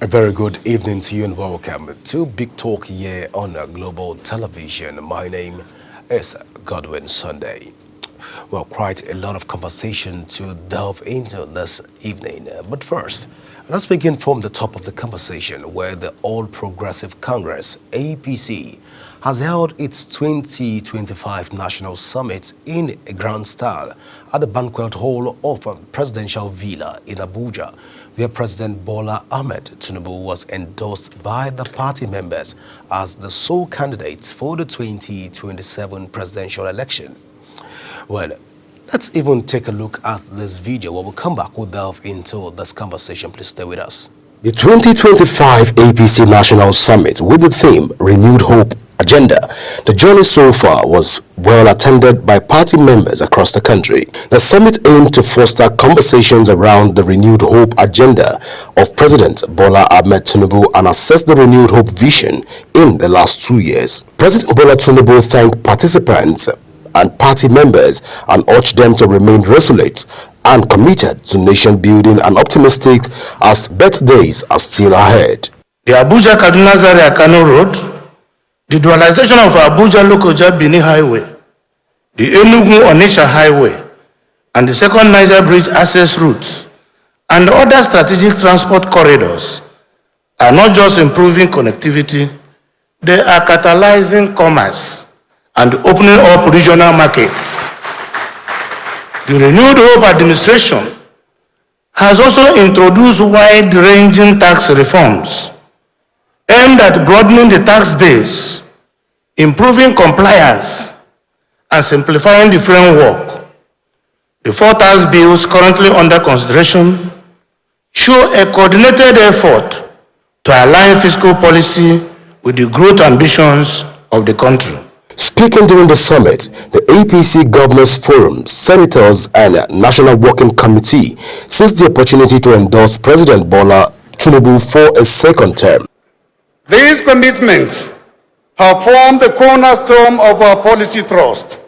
A very good evening to you and welcome to Big Talk here on Global Television. My name is Godwin Sunday. Well, quite a lot of conversation to delve into this evening. But first, let's begin from the top of the conversation where the All Progressive Congress, APC, has held its 2025 National Summit in a grand style at the banquet hall of Presidential Villa in Abuja, where President Bola Ahmed Tinubu was endorsed by the party members as the sole candidate for the 2027 presidential election. Well, let's even take a look at this video. When we come back, we'll delve into this conversation. Please stay with us. The 2025 APC National Summit with the theme Renewed Hope Agenda. The journey so far was well attended by party members across the country. The summit aimed to foster conversations around the renewed hope agenda of President Bola Ahmed Tinubu and assess the renewed hope vision in the last 2 years. President Bola Tinubu thanked participants and party members and urged them to remain resolute and committed to nation building and optimistic as better days are still ahead. The Abuja Kaduna Zaria Kano Road, the dualization of Abuja Lokoja Bini Highway, the Enugu Onitsha Highway, and the second Niger Bridge access routes, and other strategic transport corridors are not just improving connectivity, they are catalyzing commerce and opening up regional markets. The Renewed Hope administration has also introduced wide-ranging tax reforms aimed at broadening the tax base, improving compliance, and simplifying the framework. The 4 tax bills currently under consideration show a coordinated effort to align fiscal policy with the growth ambitions of the country. Speaking during the summit, the APC Governors Forum, Senators and National Working Committee seized the opportunity to endorse President Bola Tinubu for a second term. These commitments have formed the cornerstone of our policy thrust,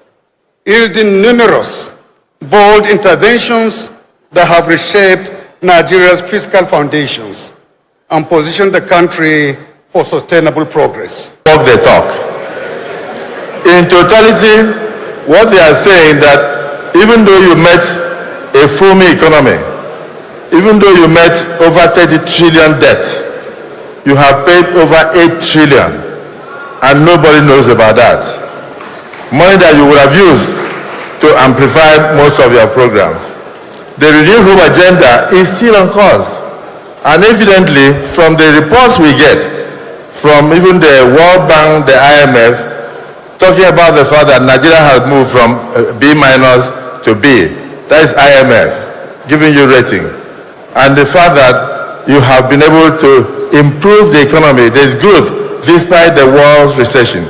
yielding numerous, bold interventions that have reshaped Nigeria's fiscal foundations and positioned the country for sustainable progress. Talk the talk. In totality, what they are saying that even though you met a booming economy, even though you met over 30 trillion debt, you have paid over 8 trillion, and nobody knows about that. Money that you would have used to amplify most of your programs. The Renewed Hope agenda is still on course. And evidently, from the reports we get, from even the World Bank, the IMF, talking about the fact that Nigeria has moved from B- to B. That is IMF giving you rating. And the fact that you have been able to improve the economy, there's growth despite the world's recession.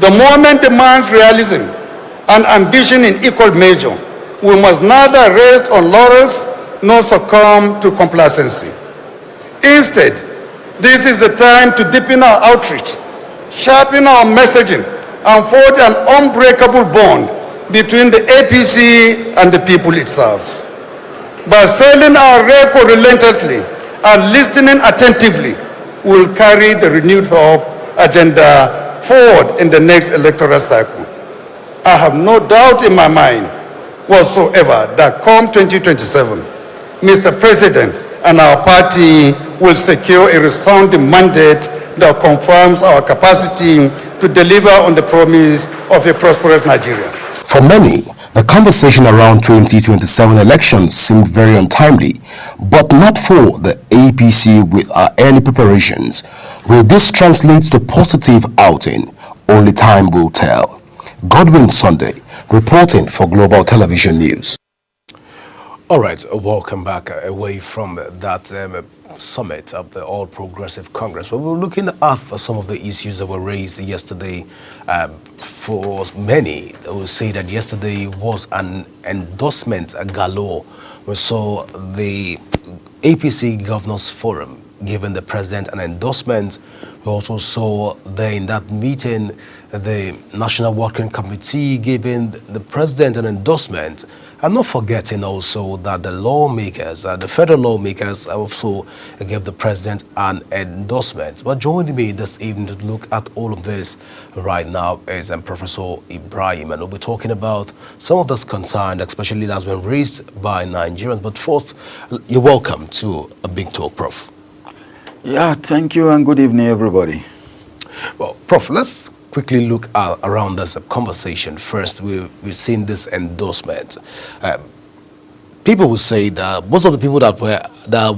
The moment demands realism and ambition in equal measure. We must neither rest on laurels nor succumb to complacency. Instead, this is the time to deepen our outreach, sharpen our messaging, and forge an unbreakable bond between the APC and the people it serves. By selling our record relentlessly and listening attentively, we will carry the Renewed Hope agenda forward in the next electoral cycle. I have no doubt in my mind whatsoever that come 2027, Mr. President and our party will secure a resounding mandate that confirms our capacity to deliver on the promise of a prosperous Nigeria. For many, the conversation around 2027 elections seemed very untimely, but not for the APC with our early preparations. Will this translate to positive outing? Only time will tell. Godwin Sunday, reporting for Global Television News. All right, welcome back away from that summit of the All Progressive Congress. We were looking at some of the issues that were raised yesterday. For many, I would say that yesterday was an endorsement galore. We saw the APC Governors Forum giving the president an endorsement. We also saw there in that meeting the National Working Committee giving the president an endorsement, and not forgetting also that the lawmakers, the federal lawmakers also gave the president an endorsement. But joining me this evening to look at all of this right now is Professor Ibrahim, and we'll be talking about some of this concern, especially that has been raised by Nigerians. But first, you're welcome to a Big Talk, Prof. Yeah, thank you and good evening, everybody. Well, Prof, let's quickly look around this conversation. First, we've seen this endorsement. People will say that most of the people that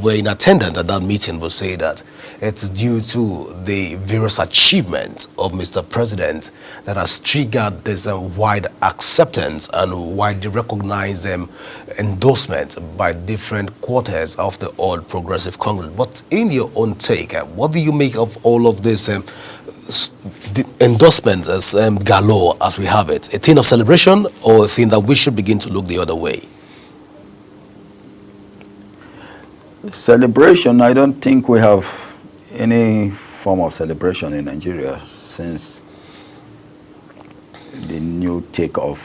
were in attendance at that meeting will say that it's due to the various achievements of Mr. President that has triggered this wide acceptance and widely recognized endorsement by different quarters of the All Progressive Congress. But in your own take, what do you make of all of this the endorsement as galore as we have it? A thing of celebration or a thing that we should begin to look the other way? Celebration, I don't think we have any form of celebration in Nigeria since the new take of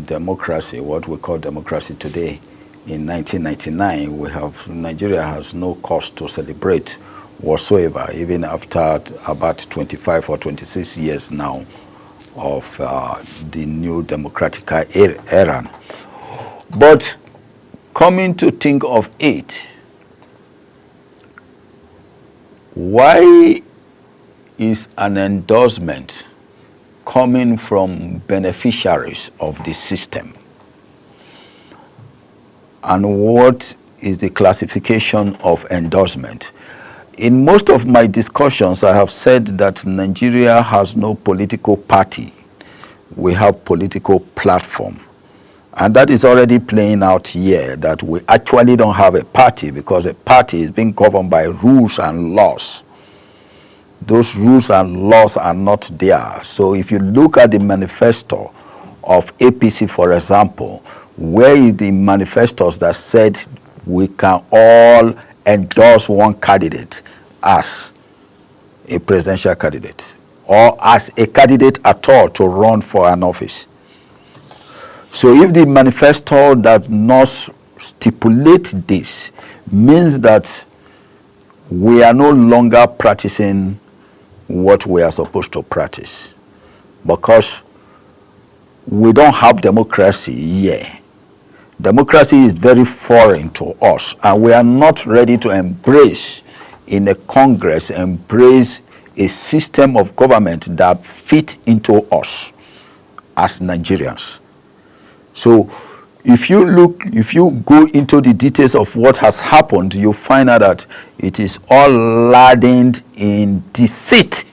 democracy, what we call democracy today. In 1999, Nigeria has no cause to celebrate whatsoever, even after about 25 or 26 years now of the new democratic era. But coming to think of it, why is an endorsement coming from beneficiaries of the system? And what is the classification of endorsement? In most of my discussions, I have said that Nigeria has no political party. We have political platform. And that is already playing out here, that we actually don't have a party because a party is being governed by rules and laws. Those rules and laws are not there. So if you look at the manifesto of APC, for example, where is the manifestos that said we can all endorse one candidate as a presidential candidate or as a candidate at all to run for an office? So if the manifesto does not stipulate this, means that we are no longer practicing what we are supposed to practice, because we don't have democracy here. Democracy is very foreign to us, and we are not ready to embrace in a Congress, embrace a system of government that fits into us as Nigerians. So if you go into the details of what has happened, you find out that it is all laden in deceit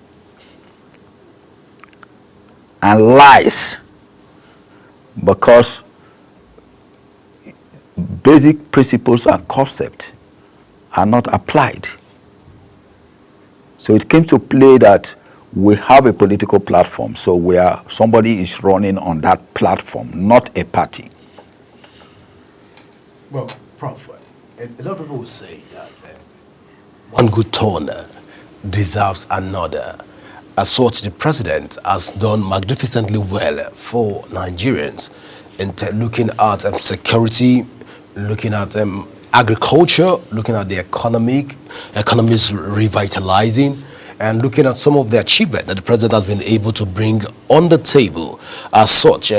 and lies, because basic principles and concepts are not applied. So it came to play that we have a political platform, so where somebody is running on that platform, not a party. Well, Prof, a lot of people will say that one good turn deserves another. As such, the president has done magnificently well for Nigerians in looking at security, looking at agriculture, looking at the economies revitalizing, and looking at some of the achievement that the president has been able to bring on the table. As such,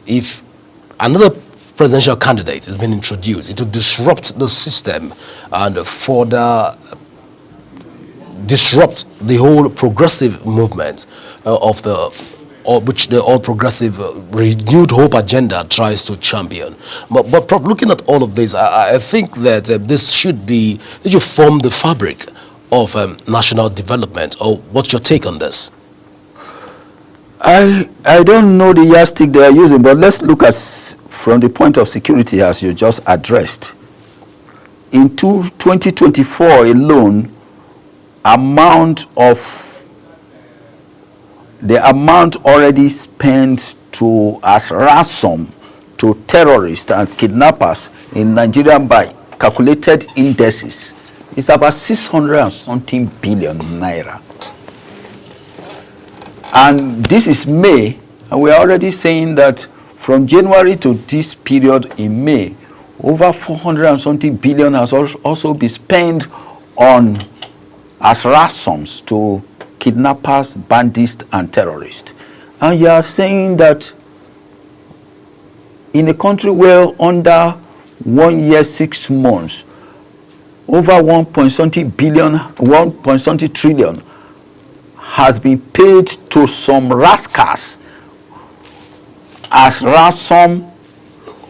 if another presidential candidate has been introduced, it will disrupt the system and further disrupt the whole progressive movement which the All Progressive Renewed Hope agenda tries to champion. But Prof, looking at all of this, I think that this should form the fabric of national development. Or what's your take on this? I don't know the yardstick they are using, but let's look at from the point of security as you just addressed. In 2024 alone, the amount already spent as ransom to terrorists and kidnappers in Nigeria by calculated indices is about 600 and something billion naira. And this is May, and we are already saying that from January to this period in May, over 400 and something billion has also been spent on as ransoms to kidnappers, bandits, and terrorists. And you are saying that in a country where under 1 year, 6 months, over 1.something billion, 1.something trillion has been paid to some rascals as ransom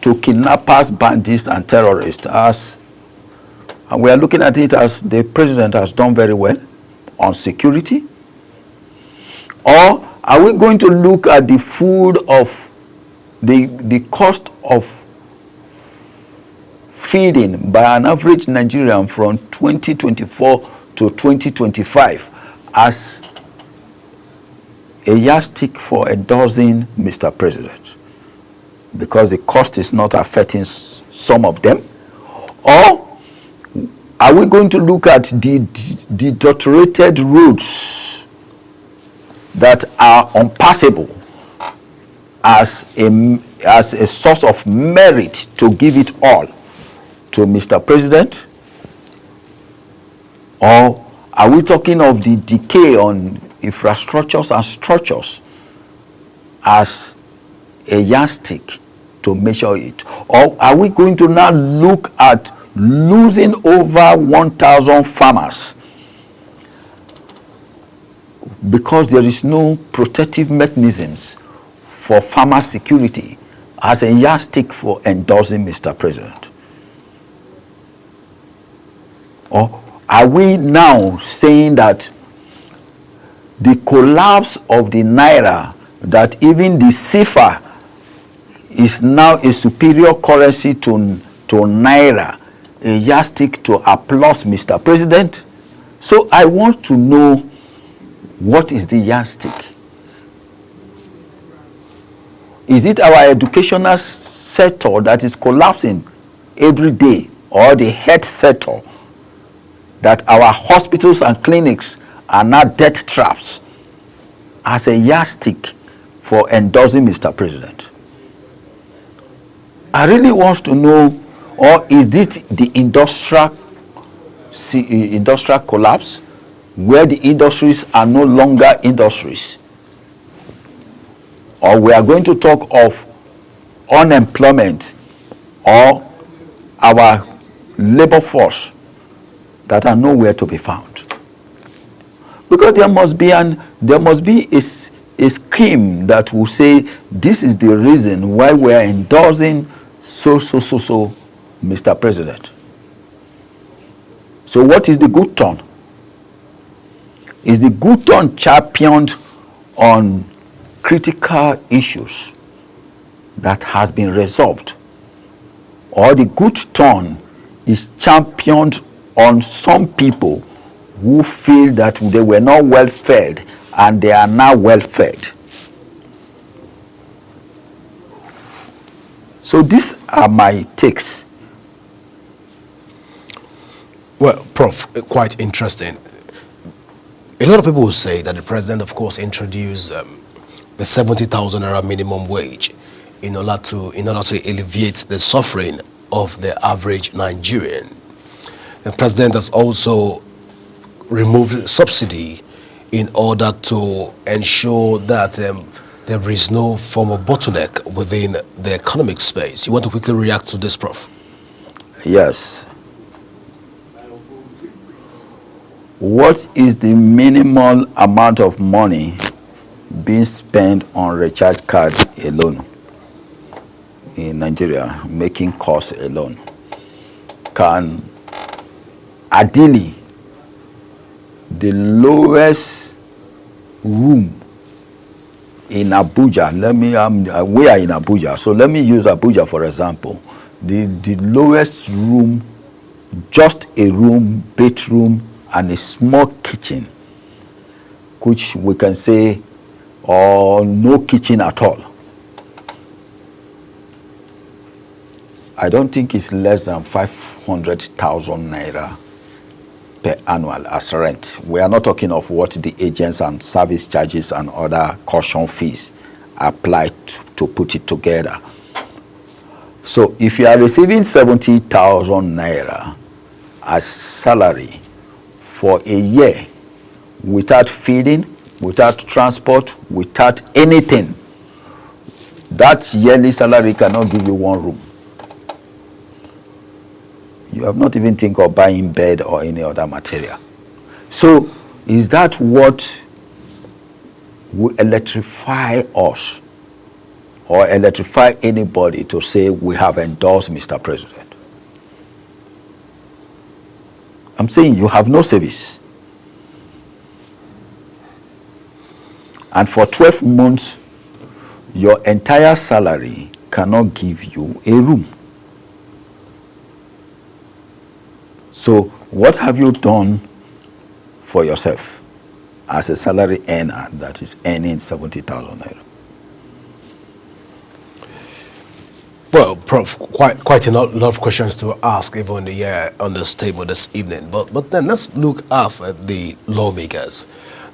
to kidnappers, bandits, and terrorists. And we are looking at it as the president has done very well on security. Or are we going to look at the food of the cost of feeding by an average Nigerian from 2024 to 2025 as a yardstick for endorsing Mr. President? Because the cost is not affecting some of them? Or are we going to look at the deteriorated roads that are unpassable as a source of merit to give it all to Mr. President? Or are we talking of the decay on infrastructures and structures as a yardstick to measure it? Or are we going to now look at losing over 1,000 farmers because there is no protective mechanisms for farmer security as a yardstick for endorsing Mr. President? Or are we now saying that the collapse of the naira, that even the CFA is now a superior currency to naira, a yardstick to applaud Mr. President? So I want to know, what is the yardstick? Is it our educational sector that is collapsing every day, or the health sector, that our hospitals and clinics are now death traps as a yardstick for endorsing Mr. President? I really want to know, or is this the industrial collapse, where the industries are no longer industries? Or we are going to talk of unemployment, or our labor force that are nowhere to be found? Because there must be a scheme that will say this is the reason why we are endorsing so Mr. President. So what is the good turn? Is the good turn championed on critical issues that has been resolved, or the good turn is championed on some people who feel that they were not well fed and they are now well fed? So these are my takes. Well, Prof, quite interesting. A lot of people will say that the president, of course, introduced the 70,000 naira minimum wage in order to alleviate the suffering of the average Nigerian. The president has also removed subsidy in order to ensure that there is no form of bottleneck within the economic space. You want to quickly react to this, Prof? Yes. What is the minimal amount of money being spent on recharge card alone in Nigeria, making costs alone? Can ideally the lowest room in Abuja, we are in Abuja, so let me use Abuja for example. The lowest room, just a room, bedroom, and a small kitchen, which we can say, or no kitchen at all, I don't think it's less than 500,000 naira per annual as rent. We are not talking of what the agents and service charges and other caution fees apply to put it together. So if you are receiving 70,000 naira as salary for a year without feeding, without transport, without anything, that yearly salary cannot give you one room. You have not even think of buying bed or any other material. So is that what will electrify us or electrify anybody to say we have endorsed Mr. President? I'm saying you have no service. And for 12 months, your entire salary cannot give you a room. So what have you done for yourself as a salary earner that is earning 70,000 naira? Well, Prof, quite a lot of questions to ask even here on this table this evening. But then let's look at the lawmakers.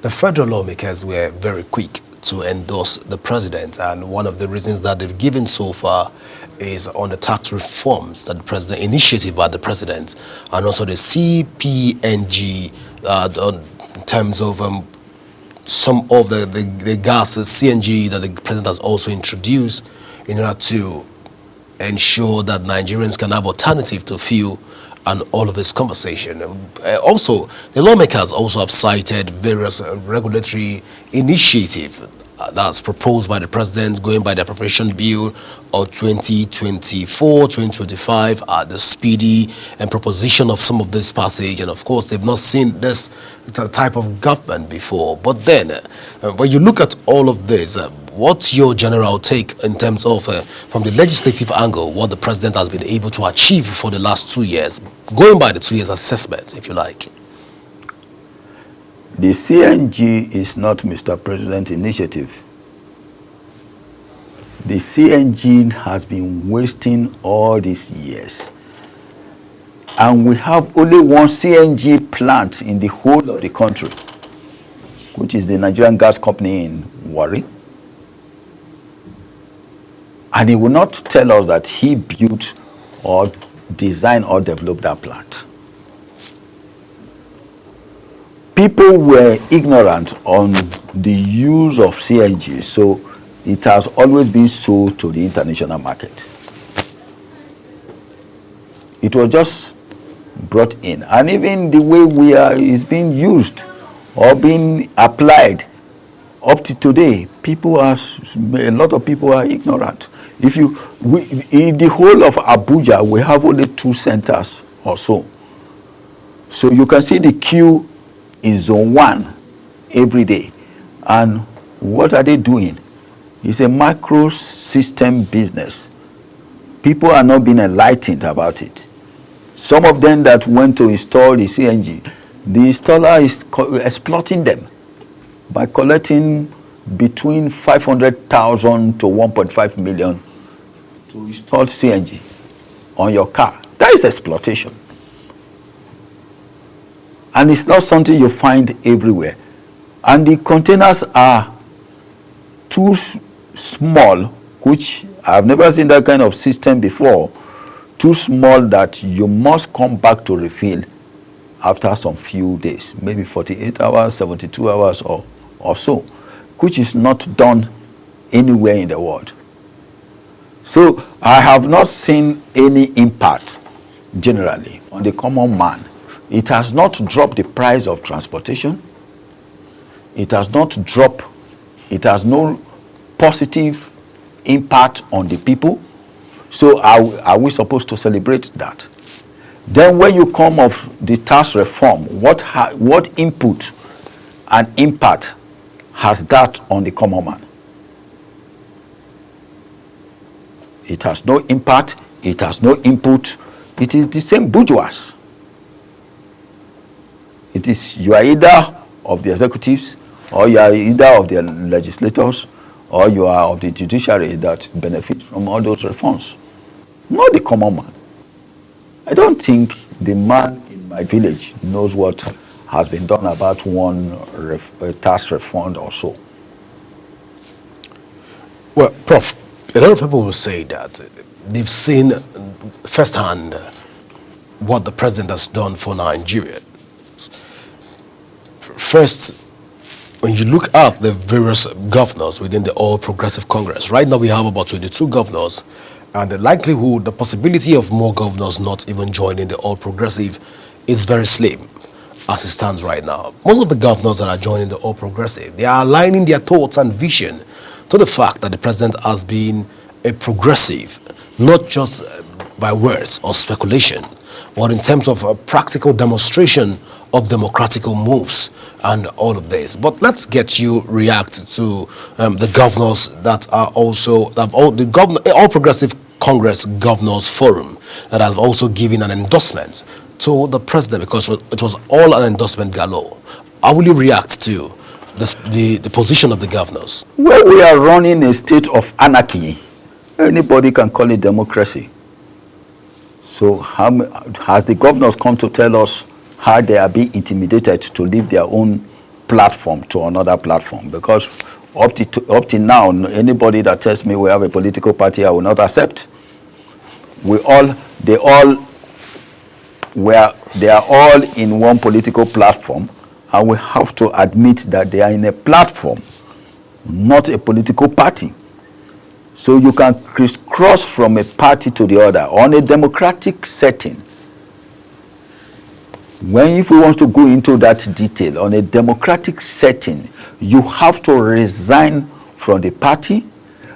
The federal lawmakers were very quick to endorse the president, and one of the reasons that they've given so far is on the tax reforms that the president initiative by the president, and also the CPNG in terms of some of the gas, the CNG that the president has also introduced in order to ensure that Nigerians can have alternative to fuel and all of this conversation. Also, the lawmakers also have cited various regulatory initiatives that's proposed by the president going by the appropriation bill of 2024, 2025, the speedy and proposition of some of this passage. And of course, they've not seen this type of government before. But then, when you look at all of this, what's your general take in terms of, from the legislative angle, what the president has been able to achieve for the last 2 years, going by the 2 years assessment, if you like? The CNG is not Mr. President's initiative. The CNG has been wasting all these years. And we have only one CNG plant in the whole of the country, which is the Nigerian Gas Company in Warri. And he will not tell us that he built or designed or developed that plant. People were ignorant on the use of CNG, so it has always been sold to the international market. It was just brought in, and even the way it's being used or being applied up to today, a lot of people are ignorant. In the whole of Abuja, we have only 2 centers or so. So you can see the queue in zone 1 every day. And what are they doing? It's a micro system business. People are not being enlightened about it. Some of them that went to install the CNG, the installer is exploiting them by collecting between 500,000 to 1.5 million to install CNG on your car. That is exploitation. And it's not something you find everywhere. And the containers are too small, which I've never seen that kind of system before, too small that you must come back to refill after some few days, maybe 48 hours, 72 hours or so, which is not done anywhere in the world. So I have not seen any impact generally on the common man. It has not dropped the price of transportation. It has no positive impact on the people. So are we supposed to celebrate that? Then when you come of the tax reform, what input and impact has that on the common man? It has no impact. It has no input. It is the same bourgeois. It is you are either of the executives, or you are either of the legislators, or you are of the judiciary that benefit from all those reforms. Not the common man. I don't think the man in my village knows what has been done about one tax refund or so. Well, Prof, a lot of people will say that they've seen firsthand what the president has done for Nigeria. First, when you look at the various governors within the All Progressive Congress, right now we have about 22 governors, and the likelihood, the possibility of more governors not even joining the All Progressive is very slim as it stands right now. Most of the governors that are joining the All Progressive, they are aligning their thoughts and vision to the fact that the president has been a progressive, not just by words or speculation, but in terms of a practical demonstration of democratical moves and all of this. But let's get you react to the governors that are also All Progressive Congress Governors Forum that have also given an endorsement to the president, because it was all an endorsement galore. How will you react to the position of the governors? Well, we are running a state of anarchy. Anybody can call it democracy. So has the governors come to tell us how they are being intimidated to leave their own platform to another platform? Because up to now, anybody that tells me we have a political party, I will not accept. They are all in one political platform, and we have to admit that they are in a platform, not a political party. So you can crisscross from a party to the other on a democratic setting. If we want to go into that detail, on a democratic setting, you have to resign from the party,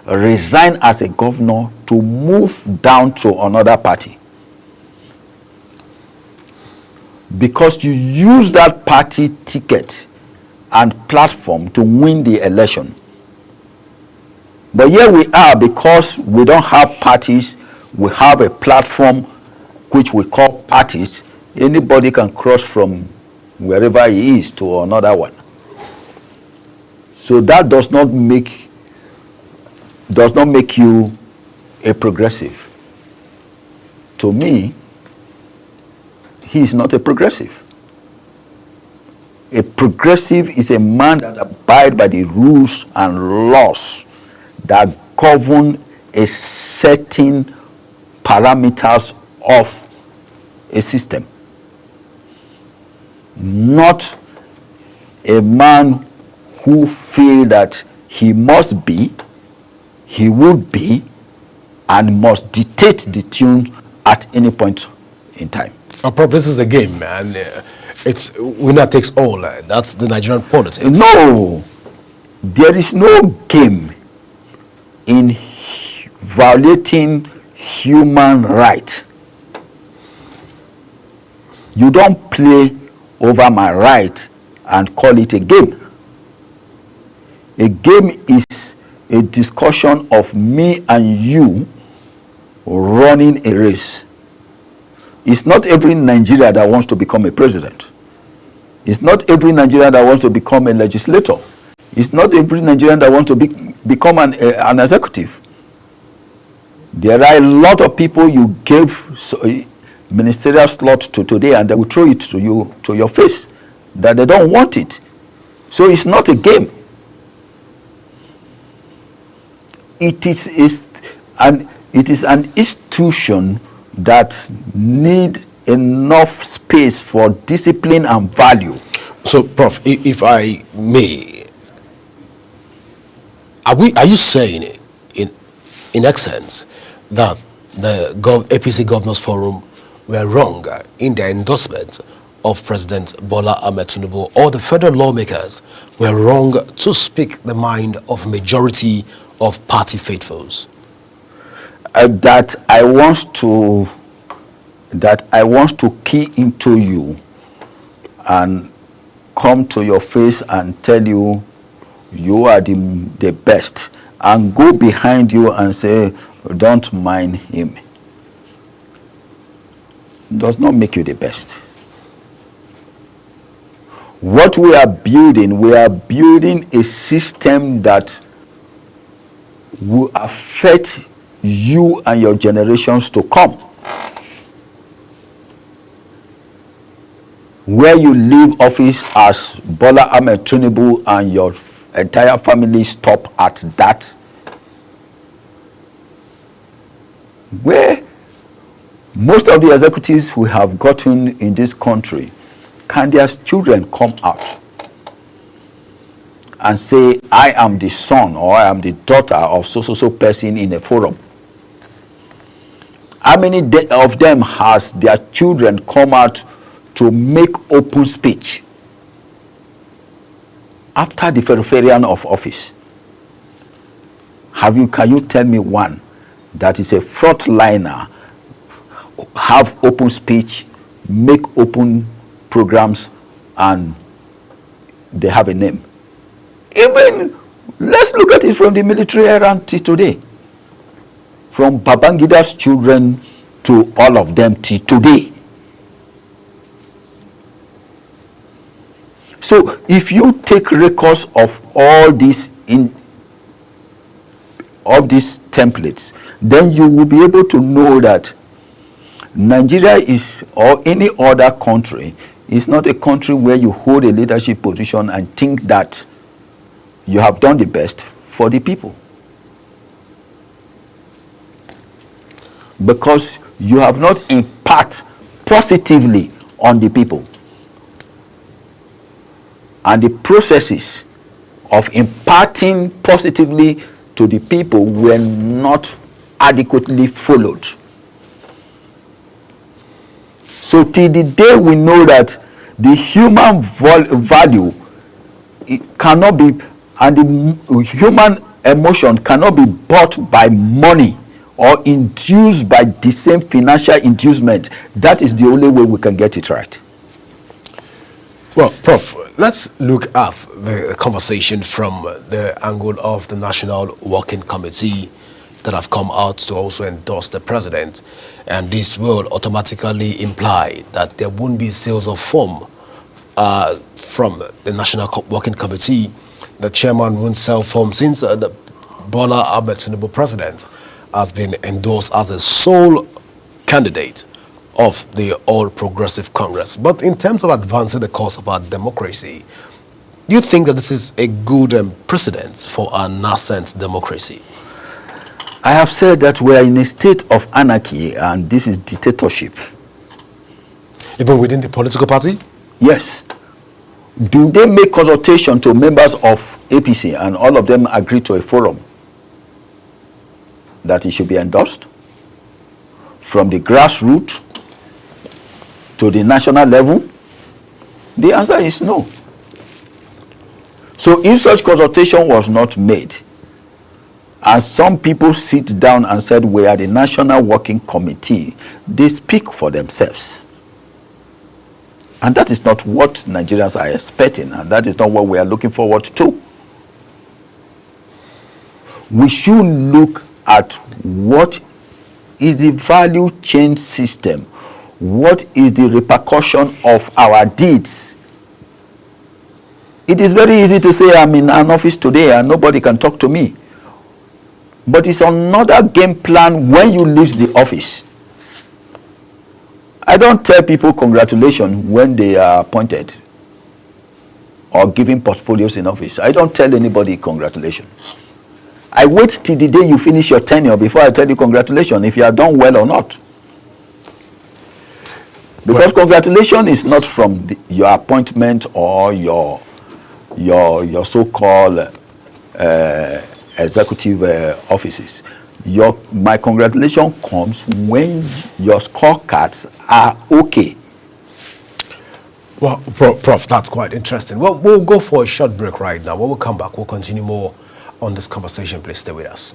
resign as a governor to move down to another party. Because you use that party ticket and platform to win the election. But here we are, because we don't have parties, we have a platform which we call parties. Anybody can cross from wherever he is to another one. So that does not make you a progressive. To me, he is not a progressive. A progressive is a man that abides by the rules and laws that govern a certain parameters of a system. Not a man who feels that he must be, he would be, and must dictate the tune at any point in time. Prof, this is a game, and it's winner takes all. That's the Nigerian politics. No, there is no game in violating human rights. You don't play over my right and call it a game. A game is a discussion of me and you running a race. It's not every Nigerian that wants to become a president. It's not every Nigerian that wants to become a legislator. It's not every Nigerian that wants to become an executive. There are a lot of people you gave ministerial slot to today, and they will throw it to you, to your face, that they don't want it. So it's not a game. It is an institution that needs enough space for discipline and value. So, Prof, if I may, are you saying in essence that the APC Governors Forum were wrong in their endorsement of President Bola Ahmed Tinubu, or the federal lawmakers were wrong to speak the mind of majority of party faithfuls? That I want to key into you and come to your face and tell you you are the best, and go behind you and say don't mind him, does not make you the best. What we are building a system that will affect you and your generations to come. where you leave office as Bola Ahmed Tinubu and your entire family stop at that, where most of the executives we have gotten in this country, can their children come out and say, I am the son or I am the daughter of so person in a forum? How many of them has their children come out to make open speech after the verification of office? Can you tell me one that is a frontliner, have open speech, make open programs, and they have a name? Even, let's look at it from the military era to today. From Babangida's children to all of them to today. So if you take records of all these templates, then you will be able to know that Nigeria is, or any other country, is not a country where you hold a leadership position and think that you have done the best for the people. Because you have not impacted positively on the people. And the processes of imparting positively to the people were not adequately followed. So till the day we know that the human value, it cannot be, and the human emotion cannot be bought by money or induced by the same financial inducement, that is the only way we can get it right. Well, Prof, let's look at the conversation from the angle of the National Working Committee that have come out to also endorse the president. And this will automatically imply that there won't be sales of form from the National Working Committee. The chairman won't sell form since the Bola Ahmed Tinubu president has been endorsed as a sole candidate of the All Progressive Congress. But in terms of advancing the cause of our democracy, do you think that this is a good precedent for our nascent democracy? I have said that we are in a state of anarchy and this is dictatorship. Even within the political party? Yes. Do they make consultation to members of APC and all of them agree to a forum that it should be endorsed? From the grassroots to the national level? The answer is no. So if such consultation was not made, and some people sit down and said we are the National Working Committee, they speak for themselves. And that is not what Nigerians are expecting, and that is not what we are looking forward to. We should look at what is the value chain system. What is the repercussion of our deeds? It is very easy to say I'm in an office today and nobody can talk to me. But it's another game plan when you leave the office. I don't tell people congratulations when they are appointed or given portfolios in office. I don't tell anybody congratulations. I wait till the day you finish your tenure before I tell you congratulations if you have done well or not. Because congratulations is not from your appointment or your so-called executive offices. My congratulation comes when your scorecards are okay. Well, Prof, that's quite interesting. Well, we'll go for a short break right now. When we come back, we'll continue more on this conversation. Please stay with us.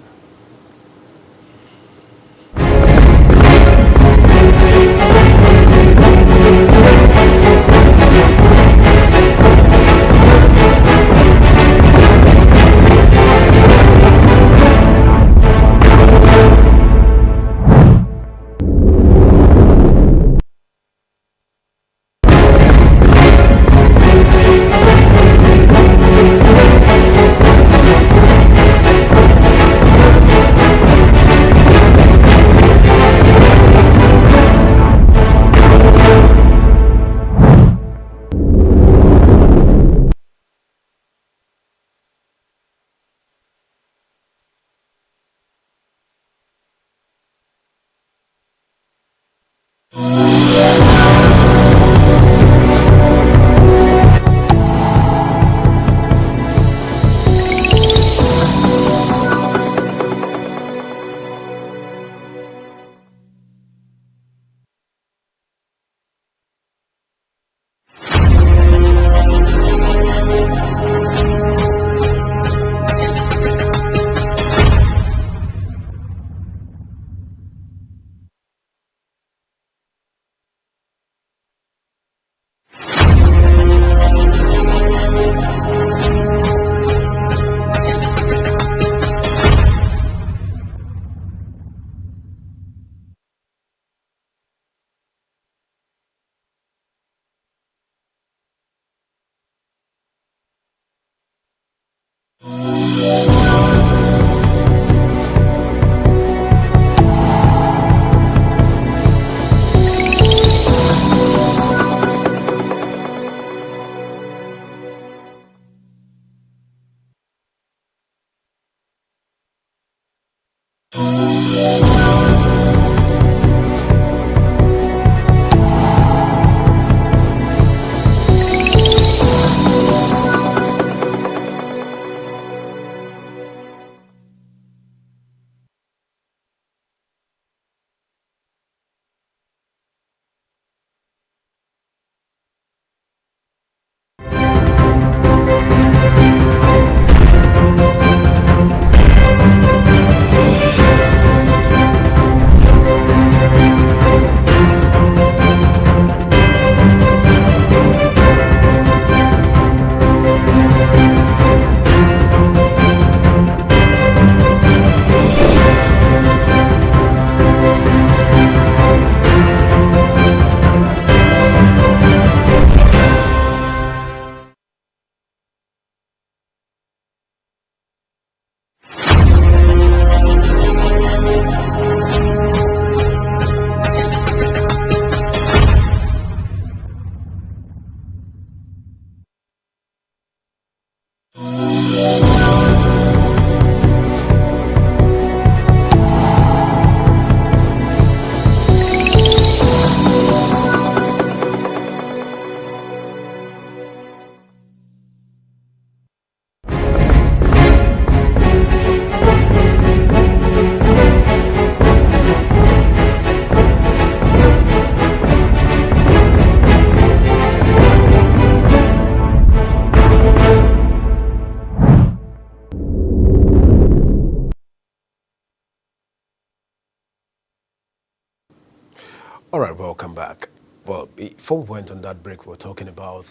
All right, welcome back. Well, before we went on that break, we were talking about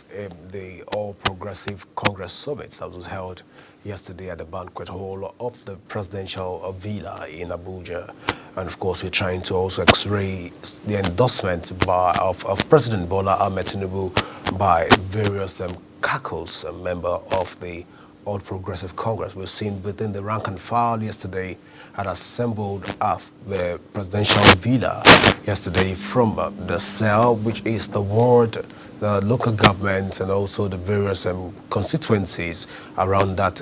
the All Progressive Congress Summit that was held yesterday at the banquet hall of the presidential villa in Abuja. And of course, we're trying to also x-ray the endorsement of President Bola Ahmed Tinubu by various caucus member of the All Progressive Congress. We've seen within the rank and file yesterday had assembled at the presidential villa yesterday from the cell, which is the ward, the local government, and also the various constituencies around that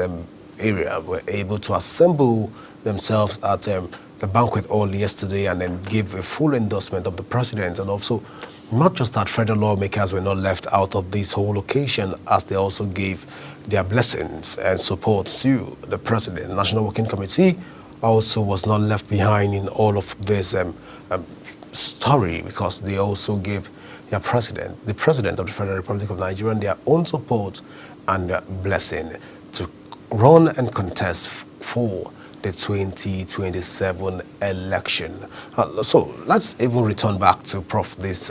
area were able to assemble themselves at the banquet hall yesterday and then give a full endorsement of the president. And also, not just that, federal lawmakers were not left out of this whole occasion, as they also gave their blessings and support to the president. The National Working Committee also was not left behind in all of this story, because they also gave their president, the president of the Federal Republic of Nigeria, their own support and blessing to run and contest for the 2027 election. So let's even return back to Prof this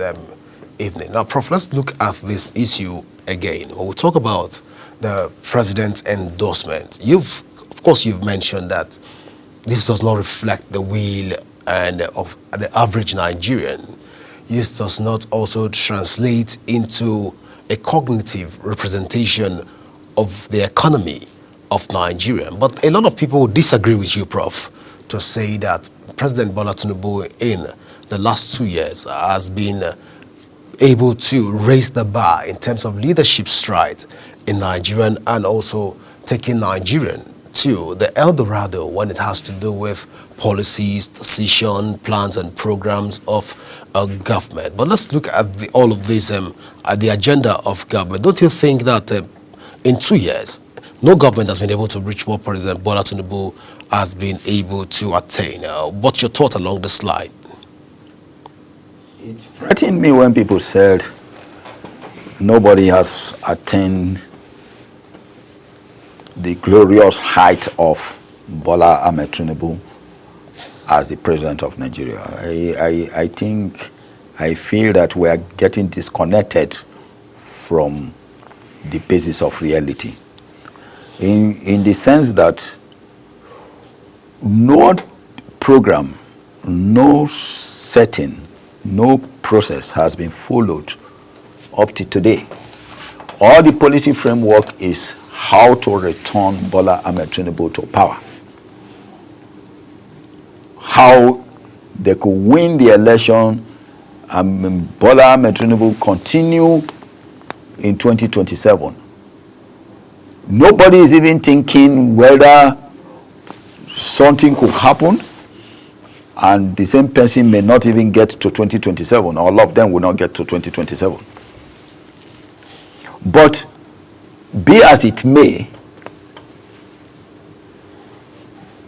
evening. Now, Prof, let's look at this issue again. When we talk about the president's endorsement, of course, you've mentioned that this does not reflect the will and of the average Nigerian. This does not also translate into a cognitive representation of the economy of Nigeria. But a lot of people disagree with you, Prof, to say that President Bola Tinubu in the last 2 years has been able to raise the bar in terms of leadership stride in Nigeria, and also taking Nigerian to the El Dorado when it has to do with policies, decision, plans, and programs of government. But let's look at all of this at the agenda of government. Don't you think that in 2 years, no government has been able to reach what President Bola Tinubu has been able to attain? What's your thought along this line? It frightened me when people said nobody has attained the glorious height of Bola Ahmed Tinubu as the president of Nigeria. I feel that we are getting disconnected from the basis of reality, in the sense that no program, no setting, no process has been followed up to today. All the policy framework is how to return Bola Ahmed Tinubu to power, how they could win the election and Bola Ahmed Tinubu continue in 2027. Nobody is even thinking whether something could happen and the same person may not even get to 2027, or all of them will not get to 2027. But be as it may,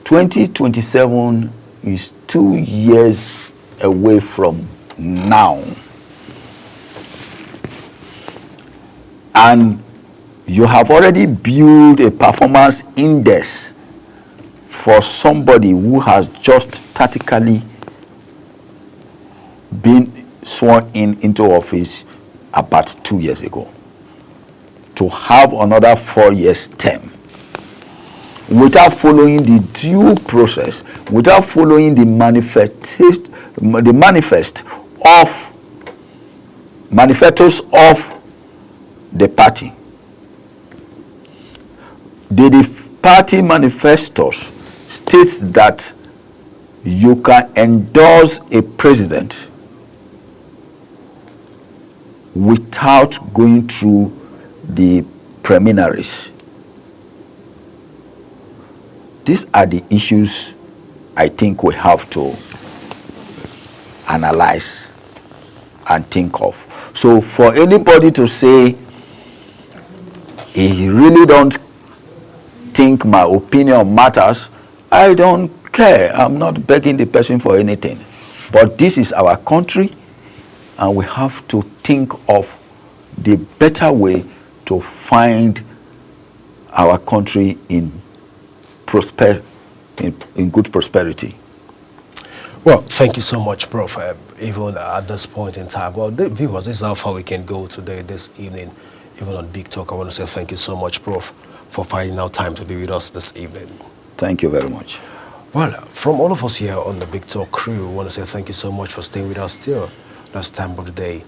2027 is 2 years away from now. And you have already built a performance index for somebody who has just tactically been sworn into office about 2 years ago, to have another 4 years term without following the due process, without following the manifestos of the party. The party manifestos states that you can endorse a president without going through the preliminaries. These are the issues I think we have to analyze and think of. So for anybody to say he really don't think my opinion matters, I don't care. I'm not begging the person for anything. But this is our country, and we have to think of the better way to find our country in good prosperity. Well, thank you so much, Prof. Even at this point in time, well, viewers, this is how far we can go today, this evening, even on Big Talk. I want to say thank you so much, Prof, for finding out time to be with us this evening. Thank you very much. Well, from all of us here on the Big Talk crew, I want to say thank you so much for staying with us till last time of the day.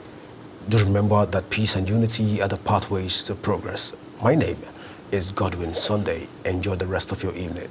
Do remember that peace and unity are the pathways to progress. My name is Godwin Sunday. Enjoy the rest of your evening.